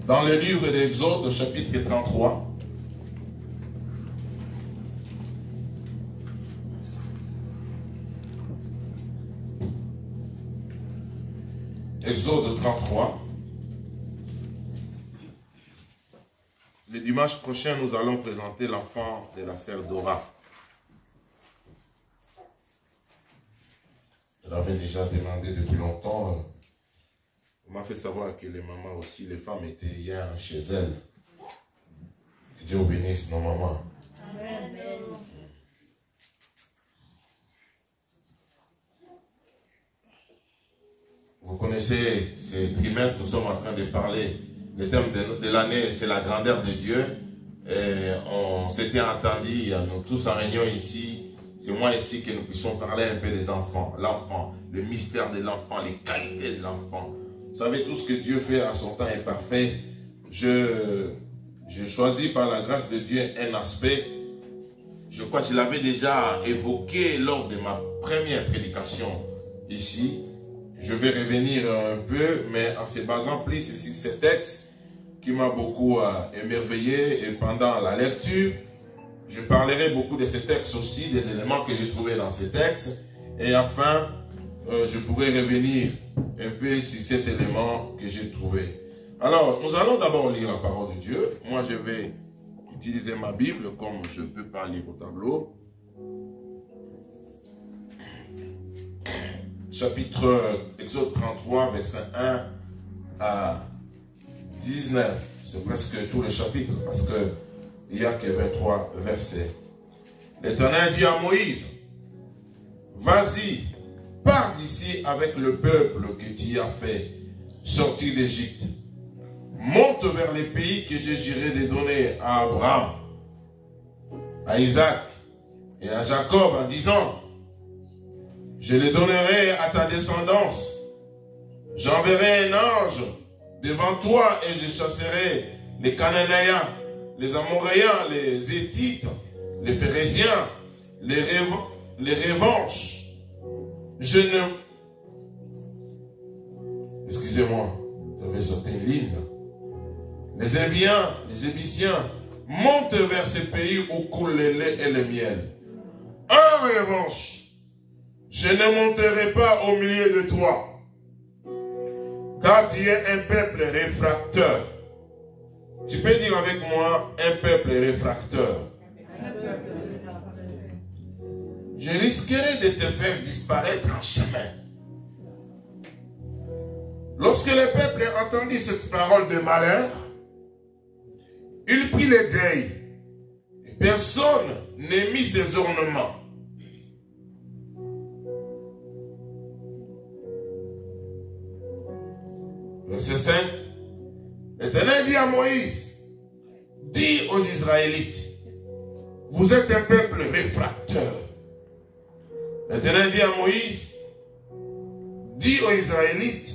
Dans le livre d'Exode, chapitre 33. Exode 33. Le dimanche prochain, nous allons présenter l'enfant de la sœur Dora. Elle avait déjà demandé depuis longtemps. On m'a fait savoir que les mamans aussi, les femmes étaient hier chez elles. Que Dieu bénisse nos mamans. Amen. Vous connaissez ces trimestres, nous sommes en train de parler. Le thème de l'année, c'est la grandeur de Dieu. Et on s'était entendu, nous tous en réunion ici. C'est moi ici que nous puissions parler un peu des enfants. L'enfant, le mystère de l'enfant, les qualités de l'enfant. Vous savez, tout ce que Dieu fait à son temps est parfait. J'ai choisi par la grâce de Dieu un aspect. Je crois que je l'avais déjà évoqué lors de ma première prédication ici. Je vais revenir un peu, mais en se basant plus sur ces textes qui m'a beaucoup émerveillé. Et pendant la lecture, je parlerai beaucoup de ces textes aussi, des éléments que j'ai trouvés dans ces textes. Et enfin, je pourrai revenir un peu sur cet élément que j'ai trouvé. Alors, nous allons d'abord lire la parole de Dieu. Moi, je vais utiliser ma Bible comme je ne peux pas lire au tableau. Chapitre Exode 33, verset 1 à 19. C'est presque tout le chapitre parce qu'il n'y a que 23 versets. L'Éternel dit à Moïse, vas-y, pars d'ici avec le peuple que tu as fait sortir d'Égypte. Monte vers les pays que je jurai de donner à Abraham, à Isaac et à Jacob en disant, je les donnerai à ta descendance. J'enverrai un ange devant toi et je chasserai les Cananéens, les Amoréens, les Héthites, les Phérésiens, les Révanches. Je ne... Excusez-moi, j'avais sauté une ligne. Les Éviens, les Ébyssiens, montent vers ces pays où coule le lait et le miel. En revanche, je ne monterai pas au milieu de toi, car tu es un peuple réfracteur. Tu peux dire avec moi, un peuple réfracteur. Je risquerai de te faire disparaître en chemin. Lorsque le peuple entendit cette parole de malheur, il prit le deuil. Et personne n'émit ses ornements. Verset 5. L'Éternel dit à Moïse, dis aux Israélites, vous êtes un peuple réfracteur. L'Éternel dit à Moïse, dis aux Israélites,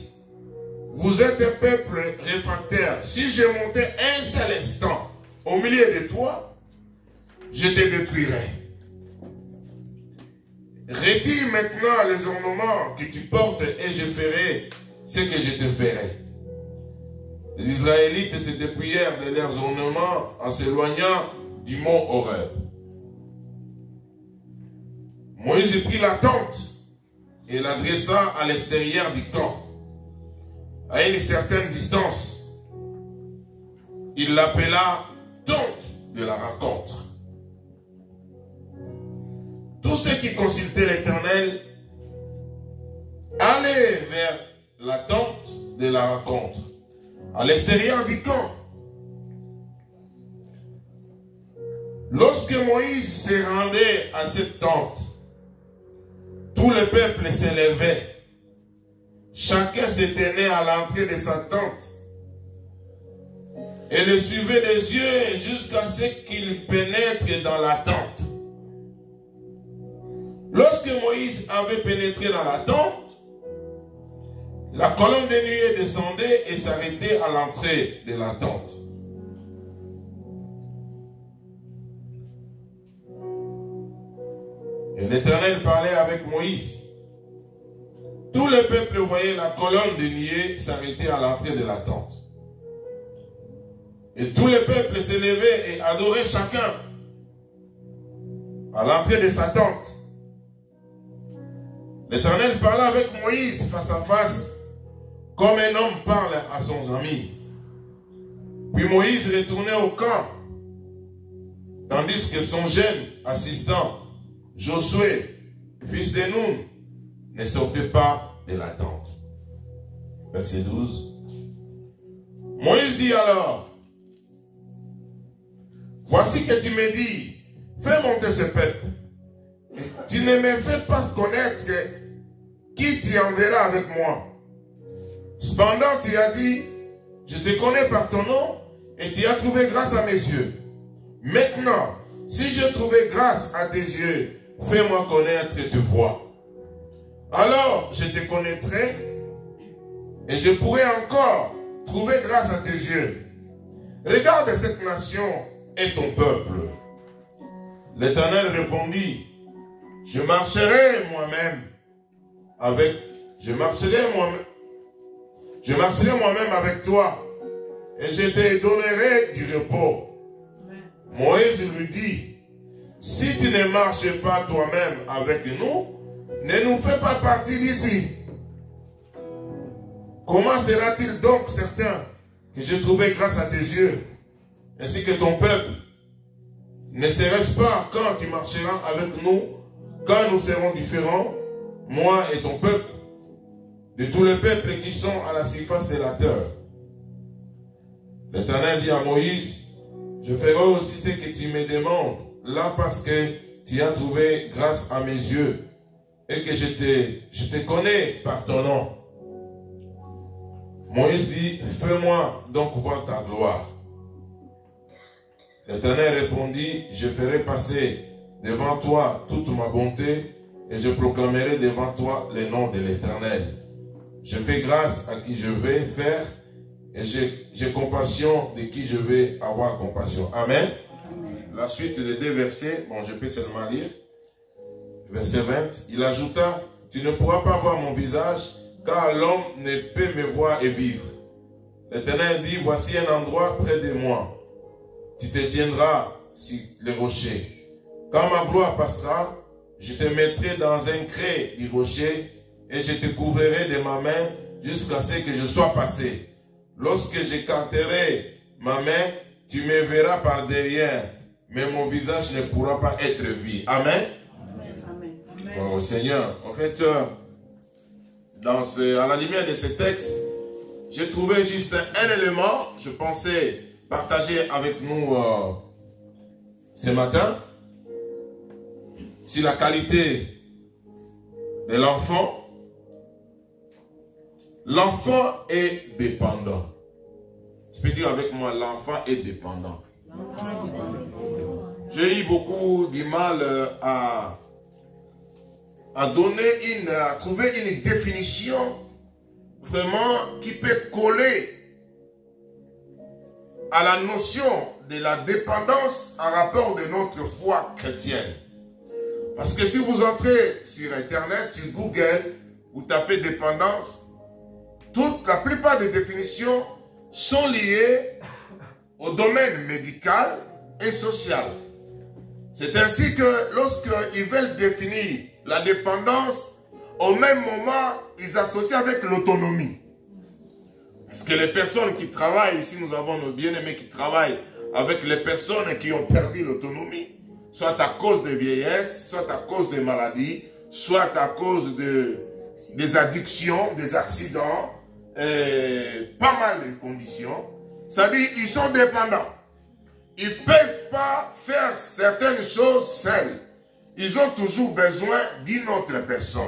vous êtes un peuple réfractaire. Si je montais un seul instant au milieu de toi, je te détruirai. Retire maintenant les ornements que tu portes et je ferai ce que je te ferai. Les Israélites se dépouillèrent de leurs ornements en s'éloignant du mont Horeb. Moïse prit la tente et la dressa à l'extérieur du camp, à une certaine distance. Il l'appela tente de la rencontre. Tous ceux qui consultaient l'Éternel allaient vers la tente de la rencontre, à l'extérieur du camp. Lorsque Moïse se rendait à cette tente, tout le peuple s'élevait. Chacun se tenait à l'entrée de sa tente et le suivait des yeux jusqu'à ce qu'il pénètre dans la tente. Lorsque Moïse avait pénétré dans la tente, la colonne de nuée descendait et s'arrêtait à l'entrée de la tente. Et l'Éternel parlait avec Moïse. Tout le peuple voyait la colonne de nuée s'arrêter à l'entrée de la tente. Et tout le peuple s'élevait et adorait chacun à l'entrée de sa tente. L'Éternel parla avec Moïse face à face, comme un homme parle à son ami. Puis Moïse retournait au camp, tandis que son jeune assistant, Josué, fils de Nun, ne sortait pas de la tente. Verset 12. Moïse dit alors, voici que tu me dis, fais monter ce peuple. Et tu ne me fais pas connaître qui t'y enverra avec moi. Cependant, tu as dit, je te connais par ton nom et tu as trouvé grâce à mes yeux. Maintenant, si je trouvais grâce à tes yeux, fais-moi connaître tes voies. Alors, je te connaîtrai et je pourrai encore trouver grâce à tes yeux. Regarde cette nation et ton peuple. L'Éternel répondit, je marcherai moi-même avec toi et je te donnerai du repos. Moïse lui dit, si tu ne marches pas toi-même avec nous, ne nous fais pas partie d'ici. Comment sera-t-il donc certain que je trouverai grâce à tes yeux, ainsi que ton peuple? Ne serait-ce pas quand tu marcheras avec nous, quand nous serons différents, moi et ton peuple, de tous les peuples qui sont à la surface de la terre? L'Éternel dit à Moïse, je ferai aussi ce que tu me demandes, là parce que tu as trouvé grâce à mes yeux, et que je te connais par ton nom. Moïse dit, fais-moi donc voir ta gloire. L'Éternel répondit, je ferai passer devant toi toute ma bonté et je proclamerai devant toi le nom de l'Éternel. Je fais grâce à qui je vais faire et j'ai compassion de qui je vais avoir compassion. Amen. Amen. La suite des deux versets, bon, je peux seulement lire. Verset 20, il ajouta, tu ne pourras pas voir mon visage, car l'homme ne peut me voir et vivre. L'Éternel dit, voici un endroit près de moi. Tu te tiendras sur le rocher. Quand ma gloire passera, je te mettrai dans un creux du rocher et je te couvrirai de ma main jusqu'à ce que je sois passé. Lorsque j'écarterai ma main, tu me verras par derrière, mais mon visage ne pourra pas être vu. Amen. Amen. Oh, Seigneur, en fait, à la lumière de ce texte, j'ai trouvé juste un élément, je pensais partager avec nous ce matin, sur la qualité de l'enfant. L'enfant est dépendant. Tu peux dire avec moi, l'enfant est dépendant. J'ai eu beaucoup de mal à trouver une définition vraiment qui peut coller à la notion de la dépendance en rapport de notre foi chrétienne. Parce que si vous entrez sur Internet, sur Google, vous tapez dépendance, la plupart des définitions sont liées au domaine médical et social. C'est ainsi que lorsqu'ils veulent définir la dépendance, au même moment, ils associent avec l'autonomie. Parce que les personnes qui travaillent, ici nous avons nos bien-aimés qui travaillent avec les personnes qui ont perdu l'autonomie, soit à cause de vieillesse, soit à cause des maladies, soit à cause des addictions, des accidents, pas mal de conditions. C'est-à-dire qu'ils sont dépendants. Ils ne peuvent pas faire certaines choses seuls. Ils ont toujours besoin d'une autre personne.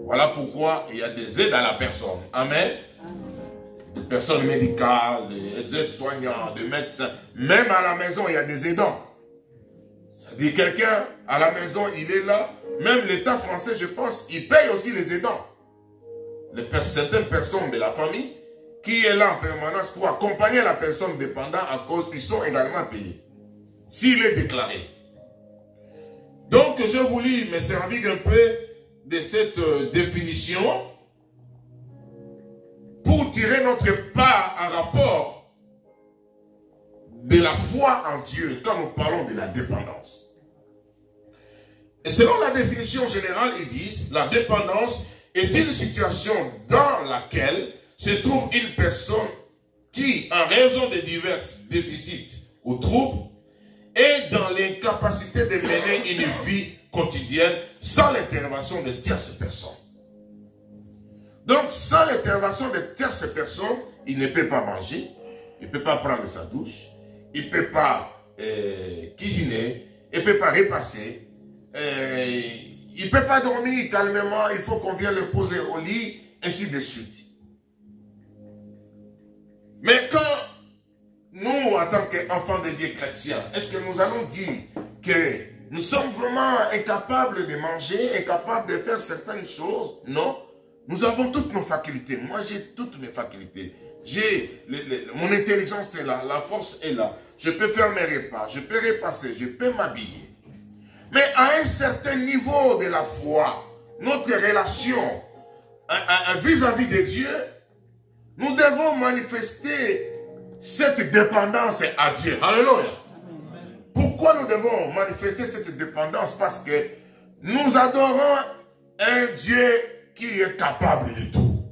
Voilà pourquoi il y a des aides à la personne. Amen. Des personnes médicales, des aides-soignants, des médecins. Même à la maison, il y a des aidants. C'est-à-dire quelqu'un à la maison, il est là. Même l'État français, je pense, il paye aussi les aidants. Certaines personnes de la famille qui est là en permanence pour accompagner la personne dépendante à cause qu'ils sont également payés. S'il est déclaré. Donc, je voulais me servir un peu de cette définition pour tirer notre part en rapport la foi en Dieu quand nous parlons de la dépendance. Et selon la définition générale, ils disent, la dépendance est une situation dans laquelle se trouve une personne qui, en raison de divers déficits ou troubles, est dans l'incapacité de mener une vie quotidienne sans l'intervention de tierces personnes. Donc, sans l'intervention de tierces personnes, il ne peut pas manger, il ne peut pas prendre sa douche, il ne peut pas cuisiner, il ne peut pas repasser, il ne peut pas dormir calmement, il faut qu'on vienne le poser au lit, ainsi de suite. Mais quand nous, en tant qu'enfants de Dieu chrétiens, est-ce que nous allons dire que nous sommes vraiment incapables de manger, incapables de faire certaines choses? Non. Nous avons toutes nos facultés. Moi, j'ai toutes mes facultés. Mon intelligence est là, la force est là. Je peux faire mes repas, je peux repasser, je peux m'habiller. Mais à un certain niveau de la foi, notre relation vis-à-vis de Dieu, nous devons manifester cette dépendance à Dieu. Alléluia. Pourquoi nous devons manifester cette dépendance? Parce que nous adorons un Dieu qui est capable de tout.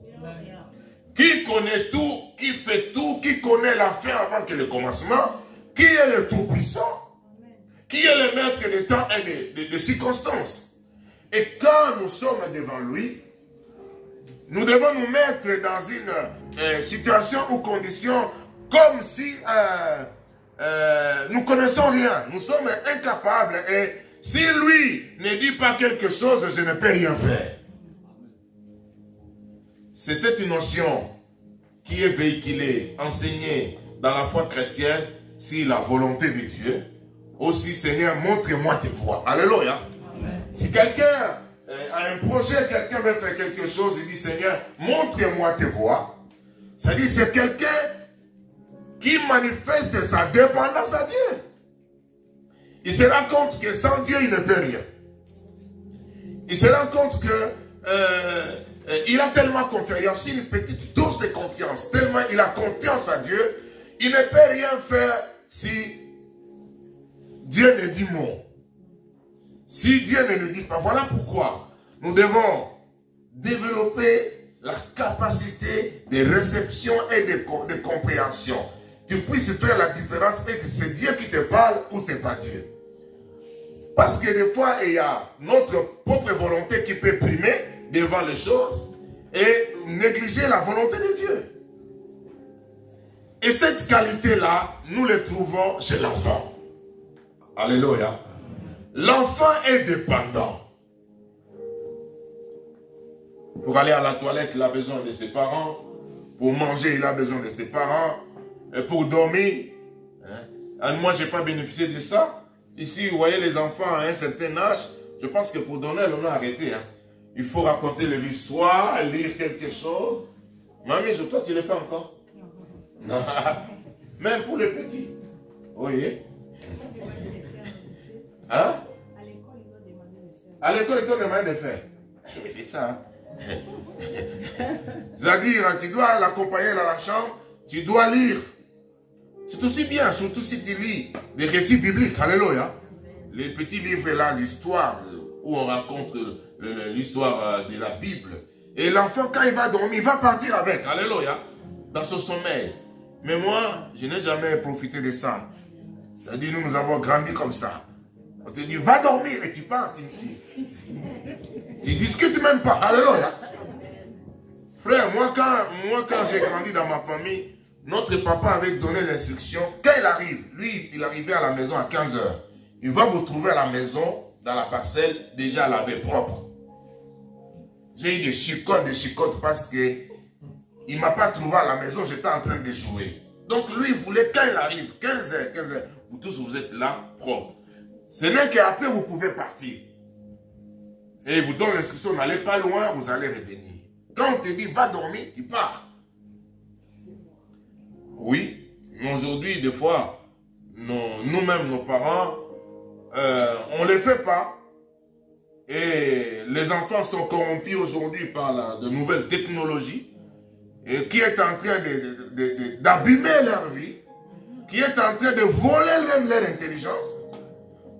Qui connaît tout, qui fait tout, qui connaît la fin avant que le commencement, qui est le Tout-Puissant, qui est le maître des temps et des circonstances. Et quand nous sommes devant lui, nous devons nous mettre dans une situation ou condition comme si nous ne connaissons rien. Nous sommes incapables et si lui ne dit pas quelque chose, je ne peux rien faire. C'est cette notion qui est véhiculée, enseignée dans la foi chrétienne, si la volonté de Dieu. Aussi, Seigneur, montre-moi tes voies. Alléluia. Amen. Si quelqu'un a un projet, quelqu'un veut faire quelque chose, il dit, Seigneur, montre-moi tes voies. C'est-à-dire, c'est quelqu'un qui manifeste sa dépendance à Dieu. Il se rend compte que sans Dieu, il ne peut rien. Il se rend compte que il a tellement confiance, il y a aussi une petite dose de confiance, tellement il a confiance à Dieu, il ne peut rien faire si Dieu ne dit mot. Si Dieu ne le dit pas, voilà pourquoi nous devons développer la capacité de réception et de compréhension. Tu puisses faire la différence et que c'est Dieu qui te parle ou c'est pas Dieu. Parce que des fois, il y a notre propre volonté qui peut primer devant les choses et négliger la volonté de Dieu. Et cette qualité-là, nous le trouvons chez l'enfant. Alléluia. L'enfant est dépendant. Pour aller à la toilette, il a besoin de ses parents. Pour manger, il a besoin de ses parents. Et pour dormir, moi, je n'ai pas bénéficié de ça. Ici, vous voyez les enfants à un certain âge, je pense que pour donner, on a arrêté. Il faut raconter l'histoire, lire quelque chose. Mamie, toi, tu le fais encore? Non. Même pour les petits. Vous voyez? Hein? À l'école, ils ont demandé de faire. Il fait ça. C'est-à-dire, tu dois l'accompagner dans la chambre, tu dois lire. C'est aussi bien, surtout si tu lis des récits bibliques. Alléluia. Les petits livres là d'histoire, où on raconte l'histoire de la Bible. Et l'enfant, quand il va dormir, il va partir avec. Alléluia. Dans son sommeil. Mais moi, je n'ai jamais profité de ça. C'est-à-dire, nous avons grandi comme ça. On te dit, va dormir et tu pars. Tu discutes même pas. Alléluia. Frère, moi quand j'ai grandi dans ma famille, notre papa avait donné l'instruction, quand il arrive, lui, il arrivait à la maison à 15 h. Il va vous trouver à la maison, dans la parcelle, déjà lavée propre. J'ai eu des chicottes parce que il ne m'a pas trouvé à la maison, j'étais en train de jouer. Donc lui, il voulait, quand il arrive, 15 h, vous tous, vous êtes là, propre. Ce n'est qu'après, vous pouvez partir. Et il vous donne l'instruction, n'allez pas loin, vous allez revenir. Quand on te dit, va dormir, tu pars. Oui, mais aujourd'hui, des fois, nous-mêmes, nos parents, on ne les fait pas. Et les enfants sont corrompus aujourd'hui par de nouvelles technologies et qui est en train d'abîmer leur vie, qui est en train de voler même leur intelligence.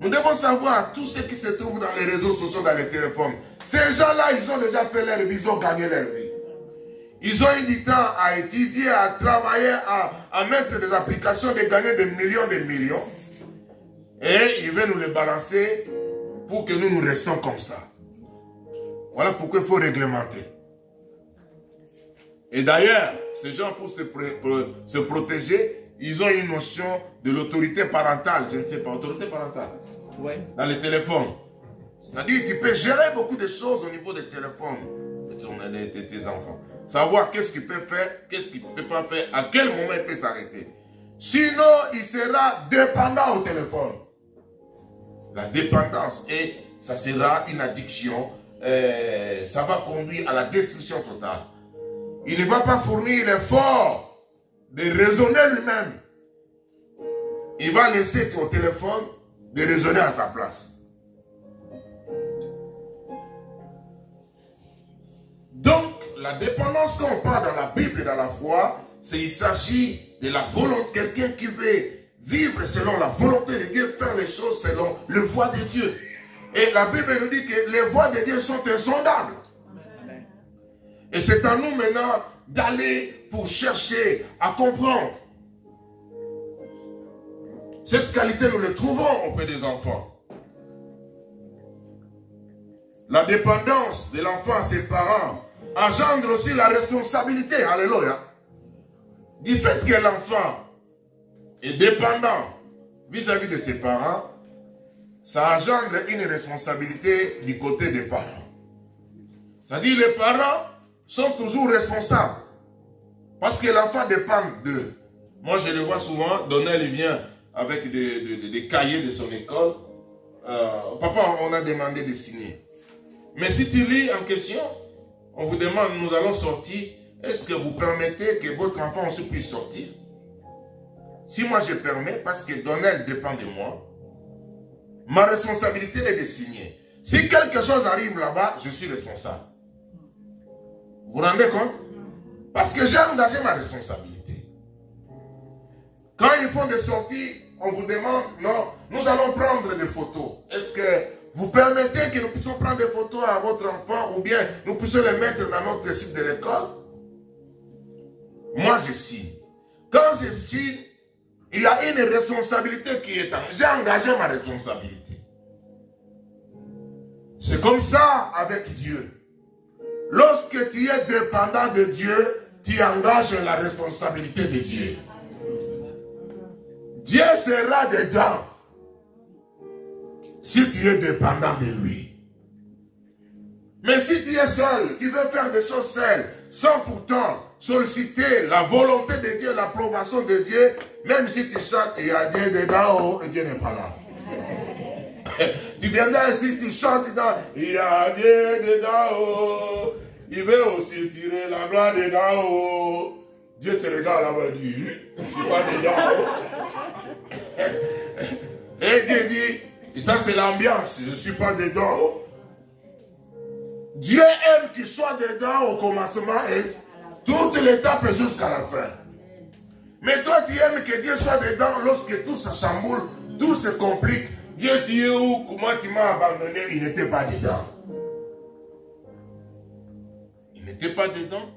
Nous devons savoir tout ce qui se trouve dans les réseaux sociaux, dans les téléphones. Ces gens-là, ils ont déjà fait leur vie, ils ont gagné leur vie. Ils ont eu du temps à étudier, à travailler, à mettre des applications, de gagner des millions. Et ils veulent nous les balancer pour que nous restons comme ça. Voilà pourquoi il faut réglementer. Et d'ailleurs, ces gens, pour se protéger, ils ont une notion de l'autorité parentale. Je ne sais pas, autorité parentale. Oui. Dans les téléphones. C'est-à-dire que tu peux gérer beaucoup de choses au niveau des téléphones de tes enfants. Savoir qu'est-ce qu'il peut faire, qu'est-ce qu'il ne peut pas faire, à quel moment il peut s'arrêter. Sinon, il sera dépendant au téléphone. La dépendance, et ça sera une addiction. Ça va conduire à la destruction totale. Il ne va pas fournir l'effort de raisonner lui-même. Il va laisser au téléphone de raisonner à sa place. Donc, la dépendance qu'on parle dans la Bible et dans la foi, c'est il s'agit de la volonté, quelqu'un qui veut vivre selon la volonté de Dieu, faire les choses selon le voie de Dieu. Et la Bible nous dit que les voies de Dieu sont insondables. Et c'est à nous maintenant d'aller pour chercher à comprendre. Cette qualité, nous la trouvons auprès des enfants. La dépendance de l'enfant à ses parents engendre aussi la responsabilité, alléluia, du fait que l'enfant est dépendant vis-à-vis de ses parents. Ça engendre une responsabilité du côté des parents. C'est-à-dire les parents sont toujours responsables. Parce que l'enfant dépend d'eux. Moi, je le vois souvent, Donnel, il vient avec des cahiers de son école. Papa, on a demandé de signer. Mais si tu lis en question, on vous demande, nous allons sortir. Est-ce que vous permettez que votre enfant aussi puisse sortir? Si moi je permets, parce que Donnel dépend de moi, ma responsabilité est de signer. Si quelque chose arrive là-bas, je suis responsable. Vous vous rendez compte? Parce que j'ai engagé ma responsabilité. Quand ils font des sorties, on vous demande, non, nous allons prendre des photos. Est-ce que vous permettez que nous puissions prendre des photos à votre enfant ou bien nous puissions les mettre dans notre site de l'école? Moi, je signe. Quand je signe, il y a une responsabilité qui est en... J'ai engagé ma responsabilité. C'est comme ça avec Dieu. Lorsque tu es dépendant de Dieu, tu engages la responsabilité de Dieu. Dieu sera dedans si tu es dépendant de lui. Mais si tu es seul, tu veux faire des choses seul, sans pourtant solliciter la volonté de Dieu, l'approbation de Dieu, même si tu chantes, il y a Dieu dedans, et Dieu n'est pas là. Tu viendras ici, tu chantes dedans, il y a Dieu dedans, il veut aussi tirer la gloire dedans. Dieu te regarde là-bas et dit, je ne suis pas dedans. Et Dieu dit, ça c'est l'ambiance, je ne suis pas dedans. Dieu aime qu'il soit dedans au commencement et toute l'étape jusqu'à la fin. Mais toi tu aimes que Dieu soit dedans lorsque tout se chamboule, tout se complique. Dieu dit où, comment tu m'as abandonné, il n'était pas dedans. Il n'était pas dedans.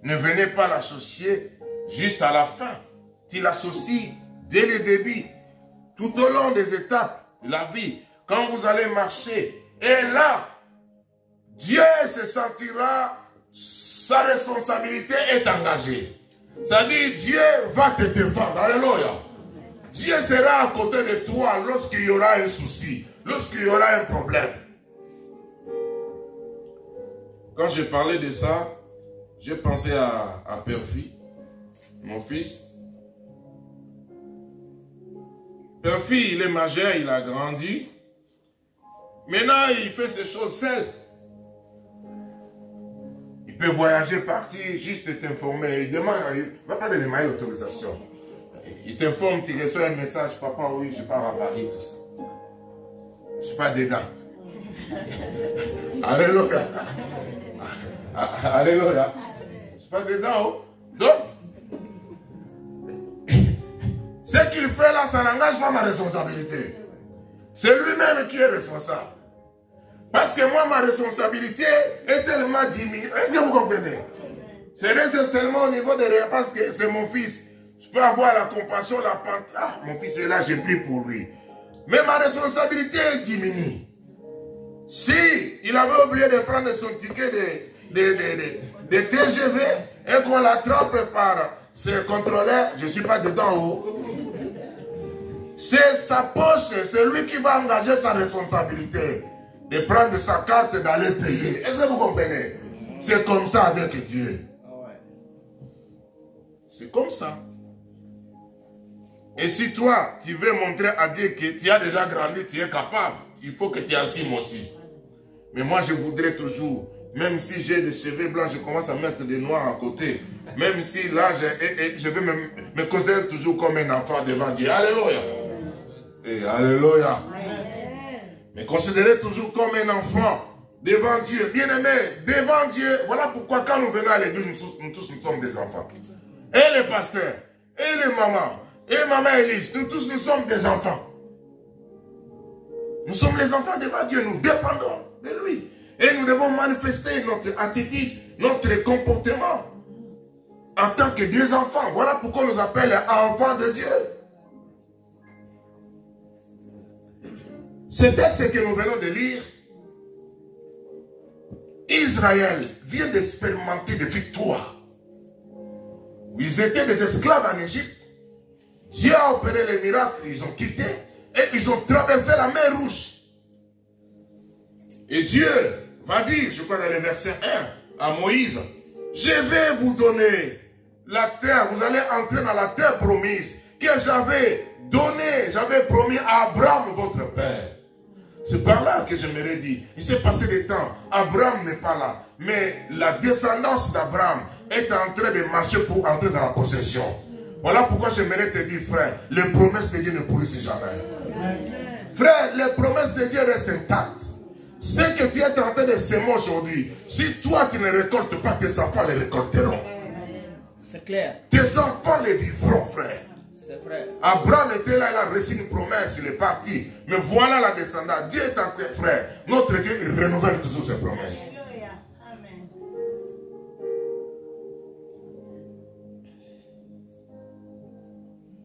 Ne venez pas l'associer juste à la fin. Tu l'associes dès le début, tout au long des étapes de la vie. Quand vous allez marcher, et là, Dieu se sentira, sa responsabilité est engagée. C'est-à-dire, Dieu va te défendre. Alléluia. Dieu sera à côté de toi lorsqu'il y aura un souci, lorsqu'il y aura un problème. Quand j'ai parlé de ça, j'ai pensé à Perfi, mon fils. Perfi, il est majeur, il a grandi. Maintenant, il fait ses choses seul. Il peut voyager, partir, juste t'informer. Il demande, il ne va pas te demander l'autorisation. Il t'informe, tu reçois un message, papa, oui, je pars à Paris, tout ça. Je ne suis pas dedans. Alléluia. Alléluia. Je ne suis pas dedans. Oh. Donc, Ce qu'il fait là, ça n'engage pas ma responsabilité. C'est lui-même qui est responsable. Parce que moi, ma responsabilité est tellement diminuée. Est-ce que vous comprenez? C'est seulement au niveau de rien, parce que c'est mon fils. Je peux avoir la compassion, la pente. Ah, mon fils est là, j'ai pris pour lui. Mais ma responsabilité est diminuée. Si il avait oublié de prendre son ticket de TGV et qu'on l'attrape par ce contrôleur, je ne suis pas dedans haut. C'est sa poche, c'est lui qui va engager sa responsabilité de prendre sa carte et d'aller payer. Est-ce que vous comprenez? C'est comme ça avec Dieu. C'est comme ça. Et si toi, tu veux montrer à Dieu que tu as déjà grandi, tu es capable, il faut que tu assumes aussi. Mais moi, je voudrais toujours, même si j'ai des cheveux blancs, je commence à mettre des noirs à côté. Même si là, je vais me considérer toujours comme un enfant devant Dieu. Alléluia. Et alléluia. Me considérer toujours comme un enfant devant Dieu. Bien-aimé, devant Dieu. Voilà pourquoi quand nous venons à l'église, nous tous nous sommes des enfants. Et les pasteurs, et les mamans, et maman Élise, nous tous nous sommes des enfants. Nous sommes les enfants devant Dieu, nous dépendons de lui. Et nous devons manifester notre attitude, notre comportement en tant que des enfants. Voilà pourquoi on nous appelle enfants de Dieu. Ce texte que nous venons de lire, Israël vient d'expérimenter des victoires. Ils étaient des esclaves en Égypte. Dieu a opéré les miracles, ils ont quitté et ils ont traversé la mer Rouge. Et Dieu va dire, je crois dans le verset 1 à Moïse, je vais vous donner la terre, vous allez entrer dans la terre promise que j'avais donnée, j'avais promis à Abraham, votre père. C'est par là que j'aimerais dire, il s'est passé des temps, Abraham n'est pas là, mais la descendance d'Abraham est en train de marcher pour entrer dans la possession. Voilà pourquoi j'aimerais te dire, frère, les promesses de Dieu ne pourrissent jamais. Frère, les promesses de Dieu restent intactes. Ce que tu es en train de semer aujourd'hui, si toi tu ne récoltes pas, tes enfants les récolteront. C'est clair. Tes enfants les vivront, frère. C'est vrai. Abraham était là, il a reçu une promesse, il est parti. Mais voilà la descendance. Dieu est en train, frère. Notre Dieu, il renouvelle toujours ses promesses.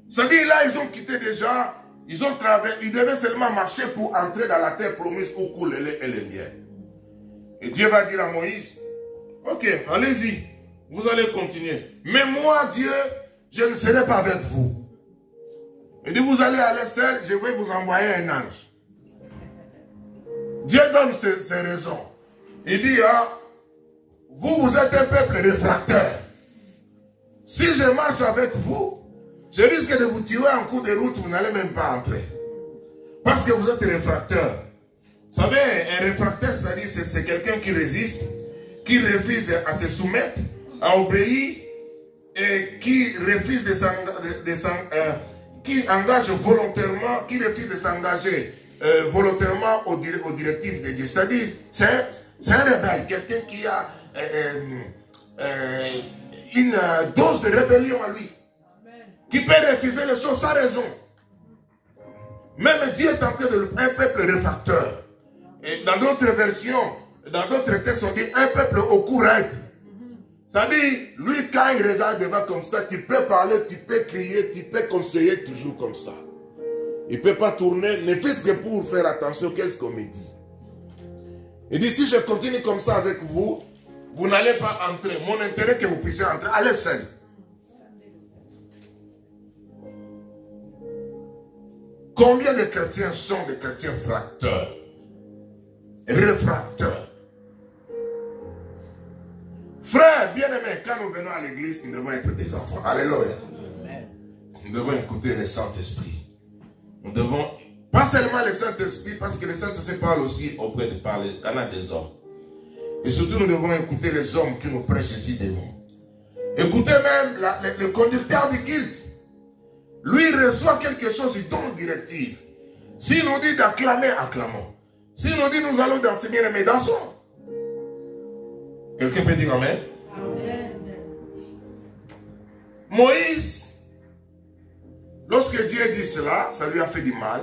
C'est-à-dire là, ils ont quitté déjà, ils ont traversé, ils devaient seulement marcher pour entrer dans la terre promise où coule le lait et le miel. Et Dieu va dire à Moïse, ok, allez-y, vous allez continuer. Mais moi, Dieu, je ne serai pas avec vous. Il dit, vous allez aller seul, je vais vous envoyer un ange. Dieu donne ses raisons. Il dit, ah, vous êtes un peuple réfractaire. Si je marche avec vous, je risque de vous tuer en cours de route, vous n'allez même pas entrer. Parce que vous êtes réfractaire. Vous savez, un réfractaire, c'est-à-dire c'est quelqu'un qui résiste, qui refuse à se soumettre, à obéir, et qui refuse qui engage volontairement, qui refuse de s'engager volontairement aux directives de Dieu. C'est-à-dire, c'est un rebelle, quelqu'un qui a une dose de rébellion à lui. Qui peut refuser les choses sans raison. Même Dieu est en train de un peuple réfractaire. Et dans d'autres versions, dans d'autres textes, on dit un peuple au courage. C'est-à-dire, lui, quand il regarde devant comme ça, tu peux parler, tu peux crier, tu peux conseiller toujours comme ça. Il ne peut pas tourner, ne fût-ce que pour faire attention, qu'est-ce qu'on me dit. Il dit, si je continue comme ça avec vous, vous n'allez pas entrer. Mon intérêt est que vous puissiez entrer. Allez seul. Combien de chrétiens sont des chrétiens fracteurs, réfracteurs? Frères, bien-aimés, quand nous venons à l'église, nous devons être des enfants. Alléluia. Nous devons écouter le Saint-Esprit. Nous devons, pas seulement le Saint-Esprit, parce que le Saint-Esprit parle aussi auprès de parler, il y en a des hommes. Et surtout, nous devons écouter les hommes qui nous prêchent ici devant. Écoutez même le conducteur du culte. Lui, il reçoit quelque chose, il donne une directive. S'il nous dit d'acclamer, acclamons. S'il nous dit nous allons danser, bien aimé, dansons. Quelqu'un peut dire amen? Amen. Moïse, lorsque lorsque Dieu dit cela, ça lui a fait du mal.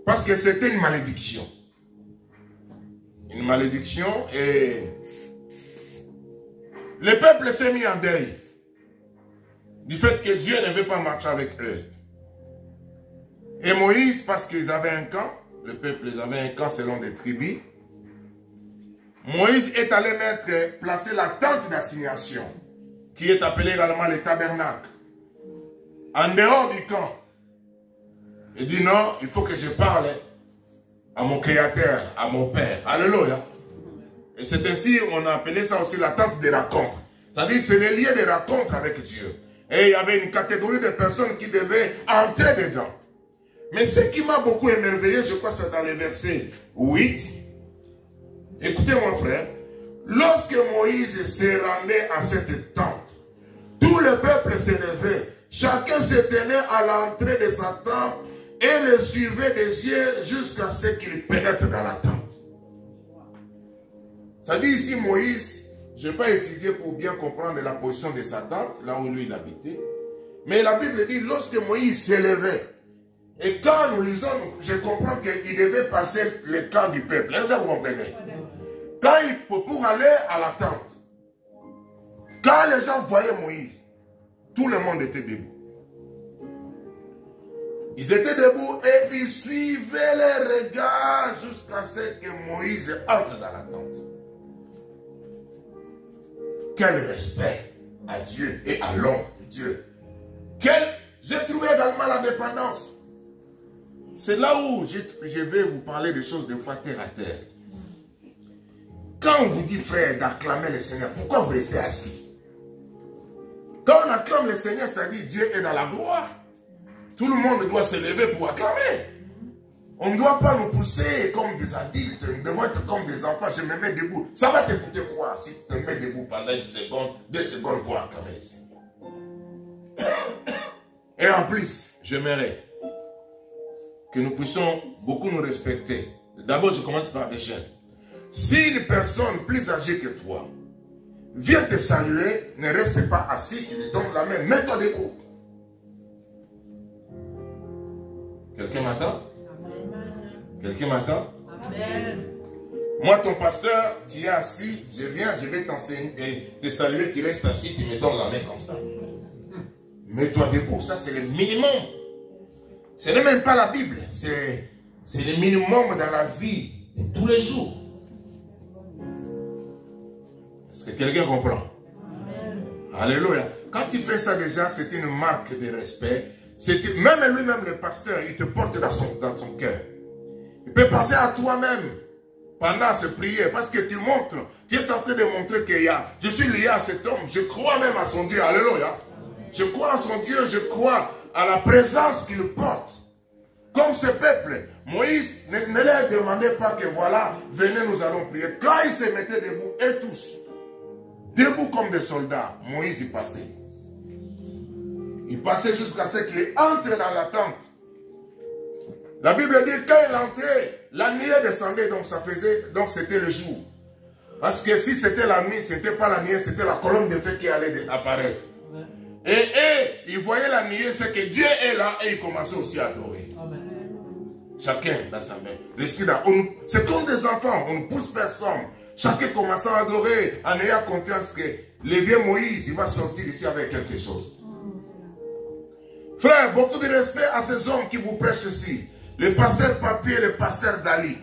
Parce que c'était une malédiction. Une malédiction et le peuple s'est mis en deuil du fait que Dieu ne veut pas marcher avec eux. Et Moïse, parce qu'ils avaient un camp, le peuple avait un camp selon des tribus, Moïse est allé placer la tente d'assignation, qui est appelée également le tabernacle, en dehors du camp. Il dit non, il faut que je parle à mon Créateur, à mon Père. Alléluia. Et c'est ainsi on a appelé ça aussi la tente des rencontres. C'est-à-dire c'est le lieu de rencontre avec Dieu. Et il y avait une catégorie de personnes qui devaient entrer dedans. Mais ce qui m'a beaucoup émerveillé, je crois que c'est dans le verset 8. Écoutez mon frère. Lorsque Moïse se rendait à cette tente, tout le peuple se levait. Chacun se tenait à l'entrée de sa tente et le suivait des yeux jusqu'à ce qu'il pénètre dans la tente. Ça dit ici Moïse, je n'ai pas étudié pour bien comprendre la position de sa tente, là où lui il habitait. Mais la Bible dit, lorsque Moïse s'élevait, et quand nous lisons, je comprends qu'il devait passer le camp du peuple. Est-ce que vous comprenez? Pour aller à la tente. Quand les gens voyaient Moïse, tout le monde était debout. Ils étaient debout et ils suivaient les regards jusqu'à ce que Moïse entre dans la tente. Quel respect à Dieu et à l'homme de Dieu. J'ai trouvé également la dépendance. C'est là où je vais vous parler des choses de foi terre à terre. Quand on vous dit, frère, d'acclamer le Seigneur, pourquoi vous restez assis? Quand on acclame le Seigneur, c'est-à-dire Dieu est dans la gloire. Tout le monde doit se lever pour acclamer. On ne doit pas nous pousser comme des adultes. Nous devons être comme des enfants. Je me mets debout. Ça va te coûter quoi si tu te mets debout pendant une seconde, 2 secondes pour acclamer le Seigneur? Et en plus, j'aimerais que nous puissions beaucoup nous respecter. D'abord, je commence par des jeunes. Si une personne plus âgée que toi vient te saluer, ne reste pas assis, tu lui donnes la main, mets-toi debout. Quelqu'un m'attend? Quelqu'un m'attend? Amen. Moi, ton pasteur, tu es assis, je viens, je vais t'enseigner et te saluer, tu restes assis, tu me donnes la main comme ça. Mets-toi debout, ça c'est le minimum. Ce n'est même pas la Bible, c'est le minimum dans la vie de tous les jours. Est-ce que quelqu'un comprend? Amen. Alléluia. Quand tu fais ça déjà, c'est une marque de respect. Même lui-même, le pasteur, il te porte dans son cœur. Il peut penser à toi-même pendant ce prière parce que tu montres, tu es en train de montrer qu'il y a, je suis lié à cet homme, je crois même à son Dieu. Alléluia. Je crois à son Dieu, je crois à la présence qu'il porte. Comme ce peuple, Moïse ne leur demandait pas que voilà, venez, nous allons prier. Quand ils se mettaient debout, et tous, debout comme des soldats, Moïse y passait. Il passait jusqu'à ce qu'il entre dans la tente. La Bible dit quand il entrait, la nuée descendait, donc ça faisait, donc c'était le jour. Parce que si c'était la nuit, ce n'était pas la nuée, c'était la colonne de feu qui allait apparaître. Et ils voyaient la nuée, c'est que Dieu est là et ils commençaient aussi à adorer. Amen. Chacun dans sa main. C'est comme des enfants, on ne pousse personne. Chacun commençait à adorer en ayant confiance que le vieux Moïse, il va sortir ici avec quelque chose. Frère, beaucoup de respect à ces hommes qui vous prêchent ici. Le pasteur Papier et le pasteur Dali.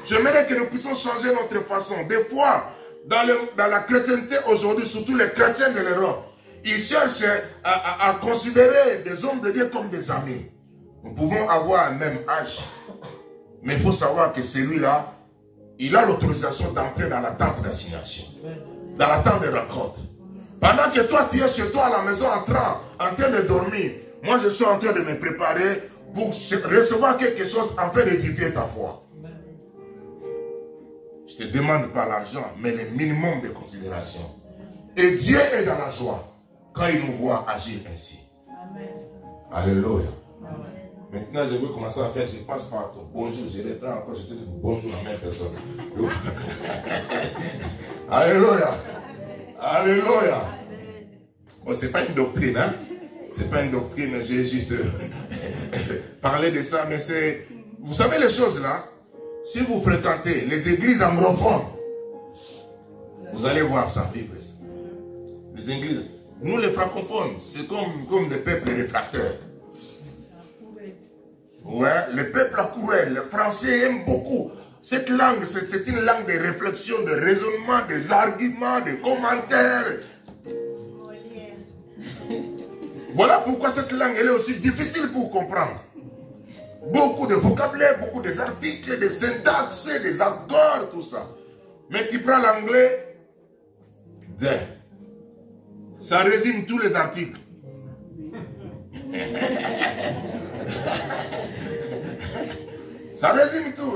J'aimerais que nous puissions changer notre façon. Des fois, dans la chrétienté aujourd'hui, surtout les chrétiens de l'Europe, ils cherchent à considérer des hommes de Dieu comme des amis. Nous pouvons avoir le même âge. Mais il faut savoir que celui-là, il a l'autorisation d'entrer dans la tente d'assignation. Dans la tente de rencontre. Pendant que toi, tu es chez toi à la maison en train de dormir. Moi, je suis en train de me préparer pour recevoir quelque chose afin d'édifier ta foi. Je ne te demande pas l'argent, mais le minimum de considération. Et Dieu est dans la joie quand il nous voit agir ainsi. Amen. Alléluia. Amen. Maintenant, je vais commencer à faire, je passe par ton bonjour, je reprends encore, je te dis bonjour à la même personne. Alléluia. Alléluia. Bon, ce n'est pas une doctrine, hein? c'est pas une doctrine, j'ai juste parlé de ça, mais c'est... Vous savez les choses là, si vous fréquentez les églises anglophones, vous allez voir ça, vivre ça. Les églises, nous les francophones, c'est comme des peuples réfractaires. Ouais, les peuples accourent, les Français aiment beaucoup. Cette langue, c'est une langue de réflexion, de raisonnement, des arguments, des commentaires. Voilà pourquoi cette langue elle est aussi difficile pour comprendre. Beaucoup de vocabulaire, beaucoup des articles, des syntaxes, des accords, tout ça. Mais tu prends l'anglais, ça résume tous les articles. Ça résume tout.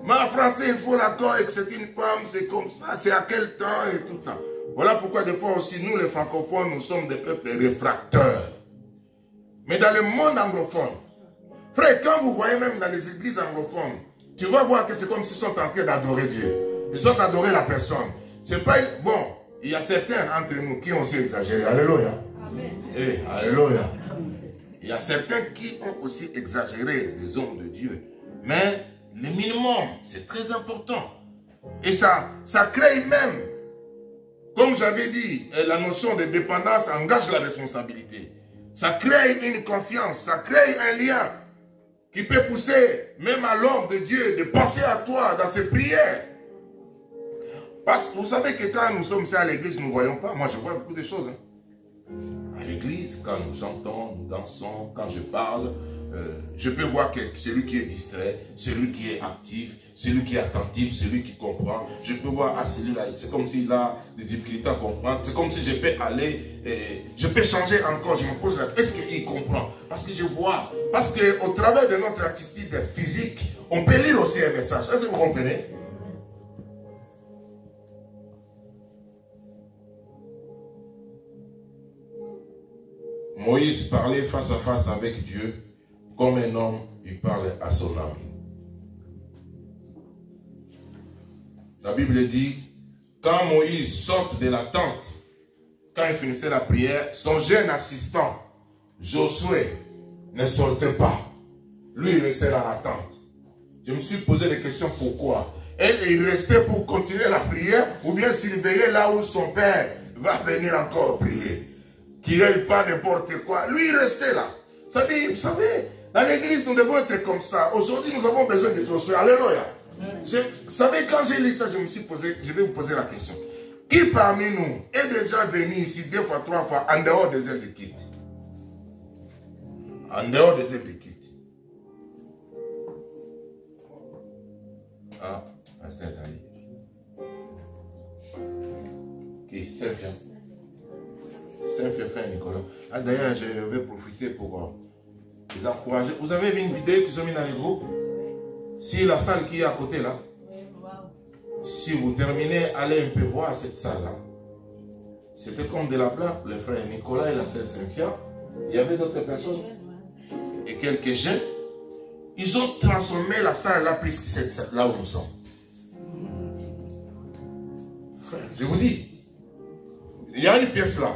Mais en français, il faut l'accord et que c'est une femme, c'est comme ça, c'est à quel temps et tout ça. Voilà pourquoi des fois aussi, nous les francophones, nous sommes des peuples réfracteurs. Mais dans le monde anglophone, frère, quand vous voyez même dans les églises anglophones, tu vas voir que c'est comme s'ils sont en train d'adorer Dieu. Ils sont adorés la personne. C'est pas... Bon, il y a certains entre nous qui ont aussi exagéré. Alléluia. Amen. Eh, alléluia. Il y a certains qui ont aussi exagéré les hommes de Dieu. Mais le minimum, c'est très important. Et ça crée même, comme j'avais dit, la notion de dépendance engage la responsabilité. Ça crée une confiance, ça crée un lien qui peut pousser même à l'homme de Dieu de penser à toi dans ses prières. Parce que vous savez que quand nous sommes à l'église, nous ne voyons pas. Moi, je vois beaucoup de choses. À l'église, quand nous chantons, nous dansons, quand je parle, je peux voir que celui qui est distrait, celui qui est actif, celui qui est attentif, celui qui comprend. Je peux voir, ah, celui-là, c'est comme s'il a des difficultés à comprendre. C'est comme si je peux aller, je peux changer encore. Je me pose la question, est-ce qu'il comprend? Parce que je vois, parce qu'au travers de notre attitude physique, on peut lire aussi un message. Est-ce que vous comprenez? Moïse parlait face à face avec Dieu comme un homme, il parle à son âme. La Bible dit, quand Moïse sort de la tente, quand il finissait la prière, son jeune assistant, Josué, ne sortait pas. Lui, il restait dans la tente. Je me suis posé des questions, pourquoi? Il restait pour continuer la prière ou bien surveiller là où son père va venir encore prier. Qu'il n'y ait pas n'importe quoi. Lui, il restait là. Ça dit, vous savez, dans l'église, nous devons être comme ça. Aujourd'hui, nous avons besoin de Josué. Alléluia. Vous savez, quand j'ai lu ça, je me suis posé, je vais vous poser la question. Qui parmi nous est déjà venu ici 2 fois, 3 fois en dehors des ailes de quitte? En dehors des ailes de quitte. Ah, pasteur Dali. Qui? C'est bien. Saint-Féfin Nicolas. Ah, d'ailleurs, je vais profiter pour les encourager. Vous avez vu une vidéo qu'ils ont mis dans les groupes? Si la salle qui est à côté là, si vous terminez, allez un peu voir cette salle-là. C'était comme de la blague, le frère Nicolas et la sœur Cynthia. Il y avait d'autres personnes et quelques jeunes. Ils ont transformé la salle là plus que cette salle là où nous sommes. Frère, je vous dis, il y a une pièce là.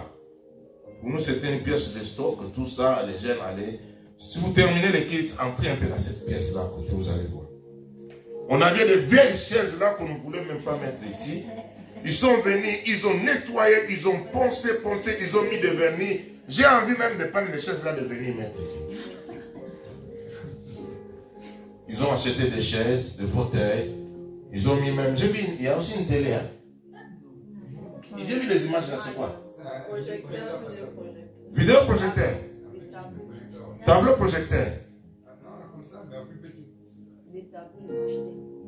Pour nous, c'était une pièce de stock, tout ça, les jeunes allaient. Si vous terminez les kits, entrez un peu dans cette pièce-là, à côté, vous allez voir. On avait des vieilles chaises là qu'on ne voulait même pas mettre ici. Ils sont venus, ils ont nettoyé, ils ont poncé, ils ont mis des vernis. J'ai envie même de prendre les chaises là, de venir mettre ici. Ils ont acheté des chaises, des fauteuils. Ils ont mis même, j'ai vu, il y a aussi une télé. Hein. J'ai vu les images là, c'est quoi? Vidéoprojecteur. Tableau projecteur.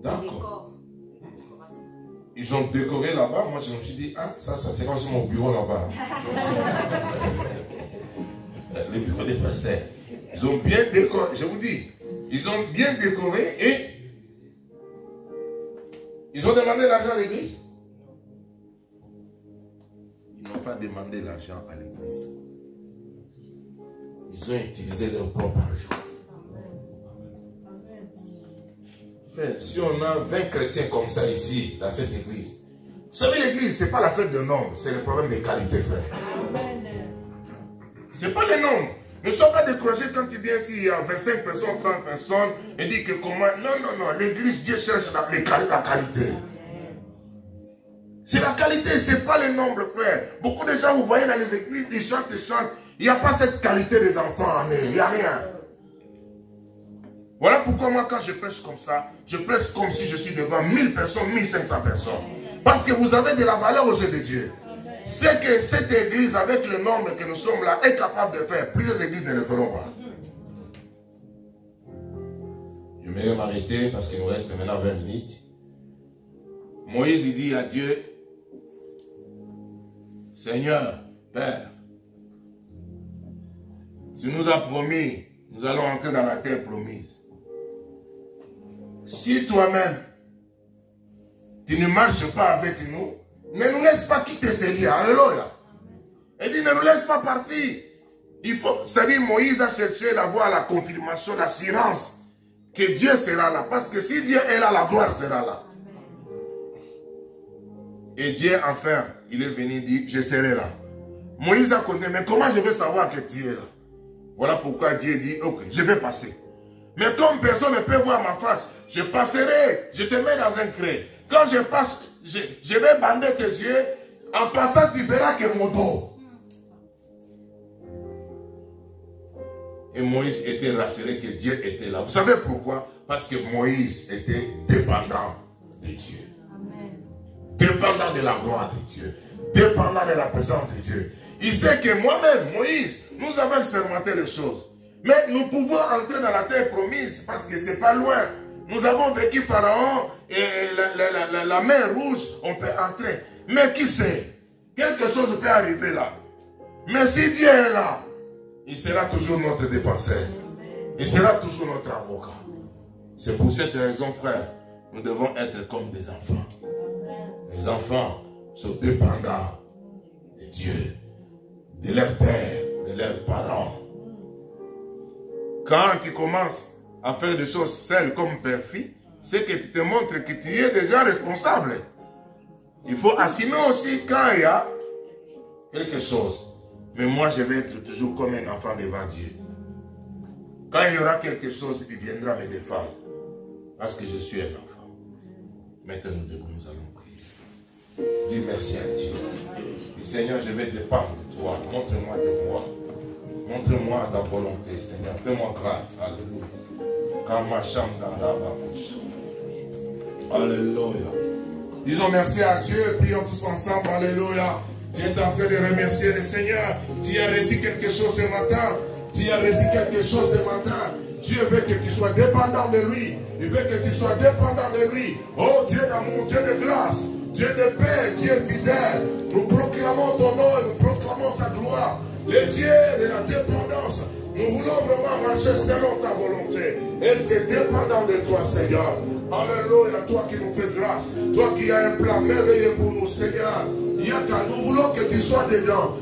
D'accord. Ils ont décoré là-bas. Moi, je me suis dit, ah, ça c'est comme mon bureau là-bas. Le bureau des pasteurs. Ils ont bien décoré. Je vous dis, ils ont bien décoré et ils ont demandé l'argent à l'église. Ils n'ont pas demandé l'argent à l'église. Ils ont utilisé leur propre argent. Frère, si on a 20 chrétiens comme ça ici, dans cette église, savez, l'église, ce n'est pas l'affaire de nombre, c'est le problème des qualités, frère. Ce n'est pas le nombre. Ne sois pas découragé quand tu viens ici, il y a 25 personnes, 30 personnes, et dit que comment... Non, non, non, l'église, Dieu cherche la qualité. C'est la qualité, ce n'est pas le nombre, frère. Beaucoup de gens, vous voyez dans les églises, ils chantent. Il n'y a pas cette qualité des enfants en eux, il n'y a rien. Voilà pourquoi moi, quand je prêche comme ça, je prêche comme si je suis devant 1000 personnes, 1500 personnes. Parce que vous avez de la valeur aux yeux de Dieu. C'est que cette église, avec le nombre que nous sommes là, est capable de faire. Plusieurs églises ne le feront pas. Je vais m'arrêter parce qu'il nous reste maintenant 20 minutes. Moïse, il dit à Dieu, Seigneur, Père, tu nous as promis, nous allons entrer dans la terre promise. Si toi-même, tu ne marches pas avec nous, ne nous laisse pas quitter ces lieux. Alléluia. Il dit, ne nous laisse pas partir. Il faut, c'est-à-dire, Moïse a cherché d'avoir la confirmation, l'assurance que Dieu sera là. Parce que si Dieu est là, la gloire sera là. Et Dieu, enfin, il est venu dire, je serai là. Moïse a connu, mais comment je vais savoir que tu es là? Voilà pourquoi Dieu dit, ok, je vais passer. Mais comme personne ne peut voir ma face, je passerai, je te mets dans un creux. Quand je passe, je vais bander tes yeux. En passant, tu verras que mon dos. Et Moïse était rassuré que Dieu était là. Vous savez pourquoi? Parce que Moïse était dépendant de Dieu. Amen. Dépendant de la gloire de Dieu. Dépendant de la présence de Dieu. Il sait que moi-même, Moïse, nous avons expérimenté les choses. Mais nous pouvons entrer dans la terre promise parce que ce n'est pas loin. Nous avons vécu Pharaon et la mer rouge, on peut entrer. Mais qui sait? Quelque chose peut arriver là. Mais si Dieu est là, il sera toujours notre défenseur. Il sera toujours notre avocat. C'est pour cette raison, frère, nous devons être comme des enfants. Les enfants sont dépendants de Dieu, de leur père, de leurs parents. Quand tu commences à faire des choses seules comme père-fille, c'est que tu te montres que tu es déjà responsable. Il faut assumer aussi quand il y a quelque chose. Mais moi, je vais être toujours comme un enfant devant Dieu. Quand il y aura quelque chose, il viendra me défendre. Parce que je suis un enfant. Maintenant, nous allons prier. Dis merci à Dieu. Et Seigneur, je vais dépendre de toi. Montre-moi tes voies. Montre-moi ta volonté, Seigneur. Fais-moi grâce. Alléluia. Alléluia. Disons merci à Dieu. Prions tous ensemble. Alléluia. Tu es en train de remercier le Seigneur. Tu as reçu quelque chose ce matin. Tu as reçu quelque chose ce matin. Dieu veut que tu sois dépendant de lui. Il veut que tu sois dépendant de lui. Oh Dieu d'amour, Dieu de grâce, Dieu de paix, Dieu fidèle. Nous proclamons ton nom et nous proclamons ta gloire. Le Dieu de la dépendance. Nous voulons vraiment marcher selon ta volonté. Être dépendant de toi, Seigneur. Alléluia, toi qui nous fais grâce. Toi qui as un plan merveilleux pour nous, Seigneur. Nous voulons que tu sois dedans.